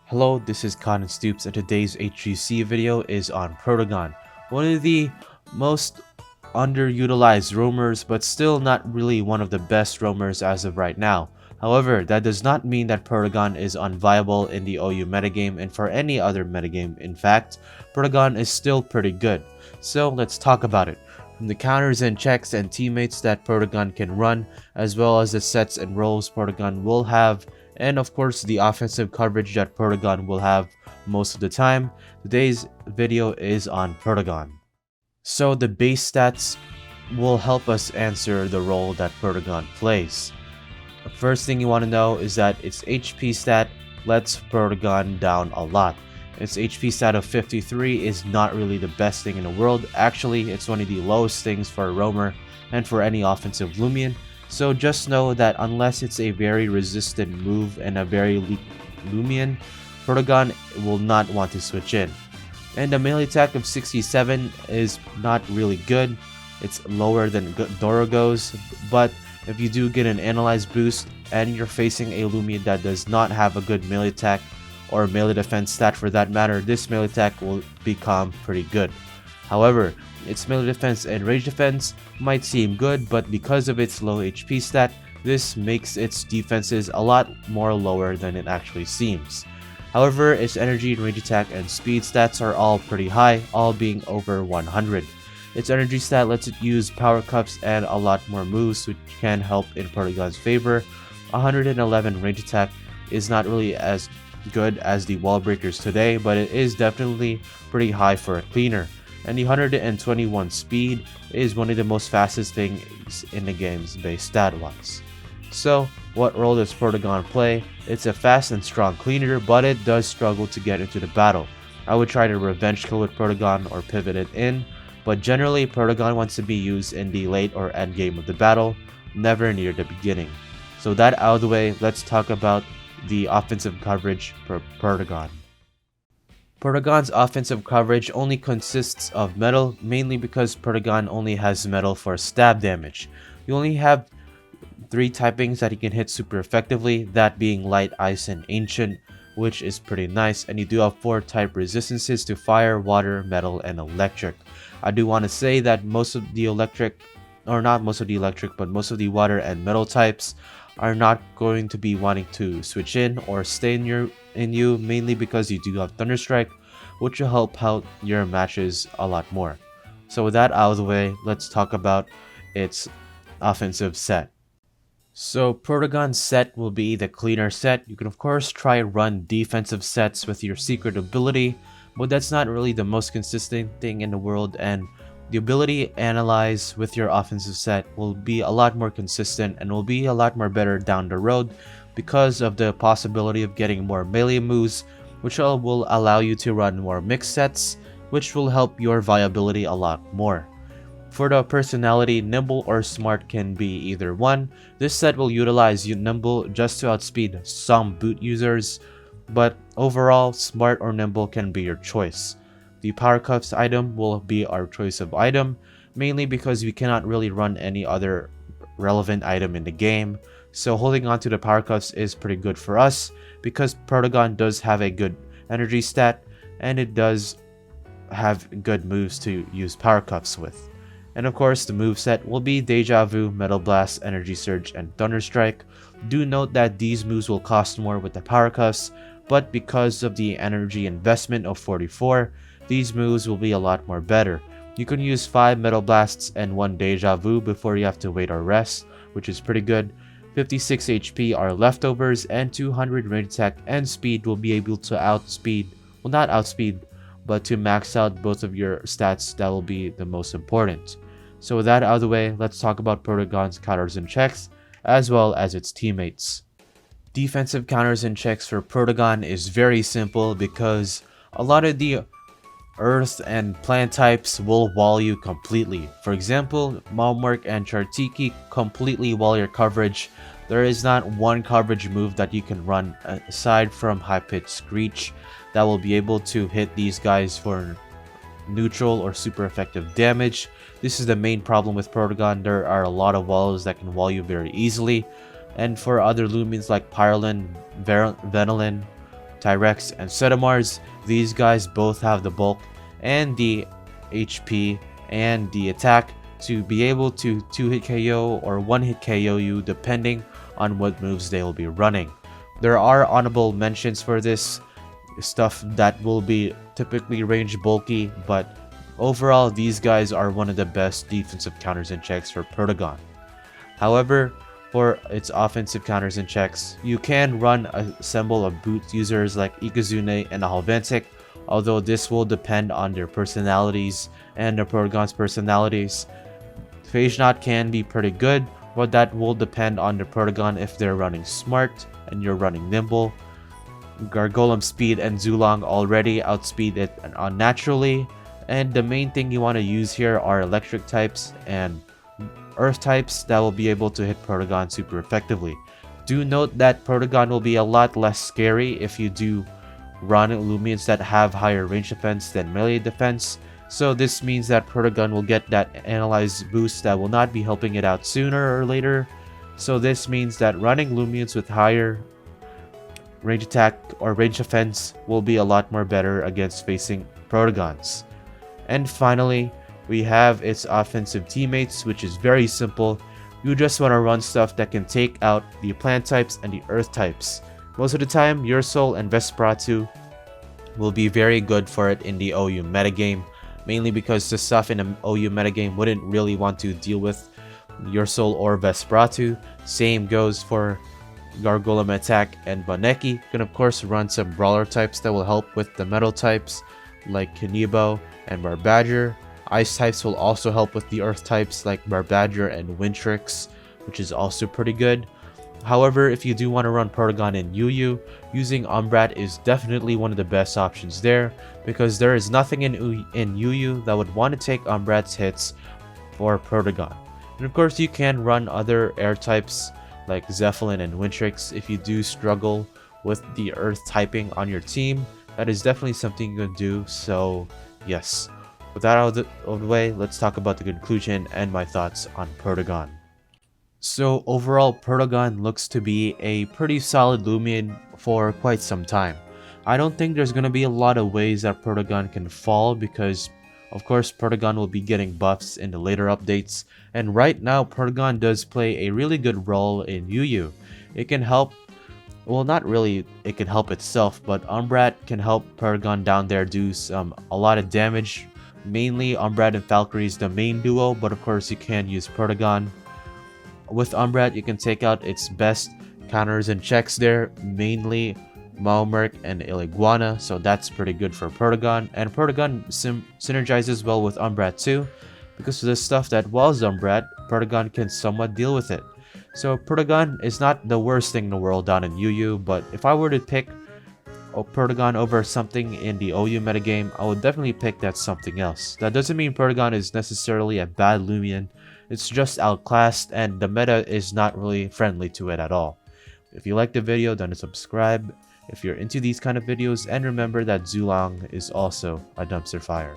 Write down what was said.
Hello, this is Cotton Stoops, and today's HTUC video is on Protogon, one of the most underutilized roamers, but still not really one of the best roamers as of right now. However, that does not mean that Protogon is unviable in the OU metagame and for any other metagame. In fact, Protogon is still pretty good. So let's talk about it. From the counters and checks and teammates that Protogon can run, as well as the sets and roles Protogon will have, and of course the offensive coverage that Protogon will have most of the time, today's video is on Protogon. So the base stats will help us answer the role that Protogon plays. The first thing you want to know is that its HP stat lets Protogon down a lot. Its HP stat of 53 is not really the best thing in the world. Actually, it's one of the lowest things for a roamer and for any offensive Lumion. So just know that unless it's a very resistant move and a very weak Lumion, Protogon will not want to switch in. And the melee attack of 67 is not really good. It's lower than Dorogo's, but if you do get an Analyze boost and you're facing a Lumion that does not have a good melee attack or melee defense stat for that matter, this melee attack will become pretty good. However, its melee defense and range defense might seem good, but because of its low HP stat, this makes its defenses a lot more lower than it actually seems. However, its energy, range attack, and speed stats are all pretty high, all being over 100. Its energy stat lets it use power cups and a lot more moves, which can help in Protogon's favor. 111 range attack is not really as good as the wall breakers today, but it is definitely pretty high for a cleaner. And the 121 speed is one of the most fastest things in the game's base stat-wise. So, what role does Protogon play? It's a fast and strong cleaner, but it does struggle to get into the battle. I would try to revenge kill with Protogon or pivot it in, but generally Protogon wants to be used in the late or end game of the battle, never near the beginning. So that out of the way, let's talk about the offensive coverage for Protogon. Protogon's offensive coverage only consists of metal, mainly because Protogon only has metal for stab damage. You only have 3 typings that he can hit super effectively, that being light, ice, and ancient, which is pretty nice, and you do have 4 type resistances to fire, water, metal, and electric. I do want to say that most of the electric, or not most of the electric, but most of the water and metal types are not going to be wanting to switch in or stay in you, mainly because you do have Thunderstrike, which will help out your matches a lot more. So with that out of the way, let's talk about its offensive set. So Protogon's set will be the cleaner set. You can of course try run defensive sets with your secret ability, but that's not really the most consistent thing in the world, and the ability to analyze with your offensive set will be a lot more consistent and will be a lot more better down the road because of the possibility of getting more melee moves, which will allow you to run more mixed sets, which will help your viability a lot more. For the personality, Nimble or Smart can be either one. This set will utilize Nimble just to outspeed some boot users, but overall, Smart or Nimble can be your choice. The Power Cuffs item will be our choice of item, mainly because we cannot really run any other relevant item in the game, so holding on to the Power Cuffs is pretty good for us because Protogon does have a good energy stat and it does have good moves to use Power Cuffs with. And of course, the moveset will be Deja Vu, Metal Blast, Energy Surge, and Thunderstrike. Do note that these moves will cost more with the Power Cuffs, but because of the energy investment of 44, these moves will be a lot more better. You can use 5 Metal Blasts and 1 Deja Vu before you have to wait or rest, which is pretty good. 56 HP are leftovers, and 200 range attack and speed will be able to outspeed, well, not outspeed, but to max out both of your stats. That will be the most important. So with that out of the way, let's talk about Protogon's counters and checks, as well as its teammates. Defensive counters and checks for Protogon is very simple because a lot of the earth and plant types will wall you completely. For example, Malmark and Chartiki completely wall your coverage. There is not one coverage move that you can run aside from High Pitch Screech that will be able to hit these guys for neutral or super effective damage. This is the main problem with Protogon. There are a lot of walls that can wall you very easily, and for other Lumens like Pyrolin, Venolin, Tyrex, and Setamars. These guys both have the bulk and the HP and the attack to be able to 2-hit KO or 1-hit KO you depending on what moves they will be running. There are honorable mentions for this stuff that will be typically range bulky, but overall these guys are one of the best defensive counters and checks for Protogon. However, for its offensive counters and checks, you can run a assemble of boot users like Ikazune and Halventic, although this will depend on their personalities and the Protogon's personalities. Phase Knot can be pretty good, but that will depend on the Protogon if they're running smart and you're running nimble. Gargolem Speed and Zulong already outspeed it unnaturally, and the main thing you want to use here are electric types and earth types that will be able to hit Protogon super effectively. Do note that Protogon will be a lot less scary if you do run Lumions that have higher range defense than melee defense, so this means that Protogon will get that analyze boost that will not be helping it out sooner or later. So this means that running Lumions with higher range attack or range defense will be a lot more better against facing Protogons. And finally, we have its offensive teammates, which is very simple. You just want to run stuff that can take out the plant types and the earth types. Most of the time, Your Soul and Vesperatu will be very good for it in the OU metagame, mainly because the stuff in the OU metagame wouldn't really want to deal with Your Soul or Vesperatu. Same goes for Gargolem attack and Baneki. You can of course run some brawler types that will help with the metal types like C.B.O and Barbadger. Ice types will also help with the earth types like Barbadger and Wintrix, which is also pretty good. However, if you do want to run Protogon in UU, using Umbrat is definitely one of the best options there, because there is nothing in UU that would want to take Umbrat's hits for Protogon. And of course you can run other air types like Zeppelin and Wintrix if you do struggle with the earth typing on your team. That is definitely something you can do, so yes. With that out of the way, let's talk about the conclusion and my thoughts on Protogon. So overall, Protogon looks to be a pretty solid Lumion for quite some time. I don't think there's going to be a lot of ways that Protogon can fall, because of course Protogon will be getting buffs in the later updates, and right now Protogon does play a really good role in UU. It can help, well, not really it can help itself, but Umbrat can help Protogon down there do a lot of damage. Mainly Umbrat and Valkyrie is the main duo, but of course you can use Protogon. With Umbrat you can take out its best counters and checks there, mainly Maomerc and Iliguana, so that's pretty good for Protogon. And Protogon synergizes well with Umbrat too, because of the stuff that was Umbrat, Protogon can somewhat deal with it. So Protogon is not the worst thing in the world down in UU, but if I were to pick Protogon over something in the OU metagame, I would definitely pick that something else. That doesn't mean Protogon is necessarily a bad Lumion, it's just outclassed and the meta is not really friendly to it at all. If you liked the video, then subscribe if you're into these kind of videos, and remember that Zulong is also a dumpster fire.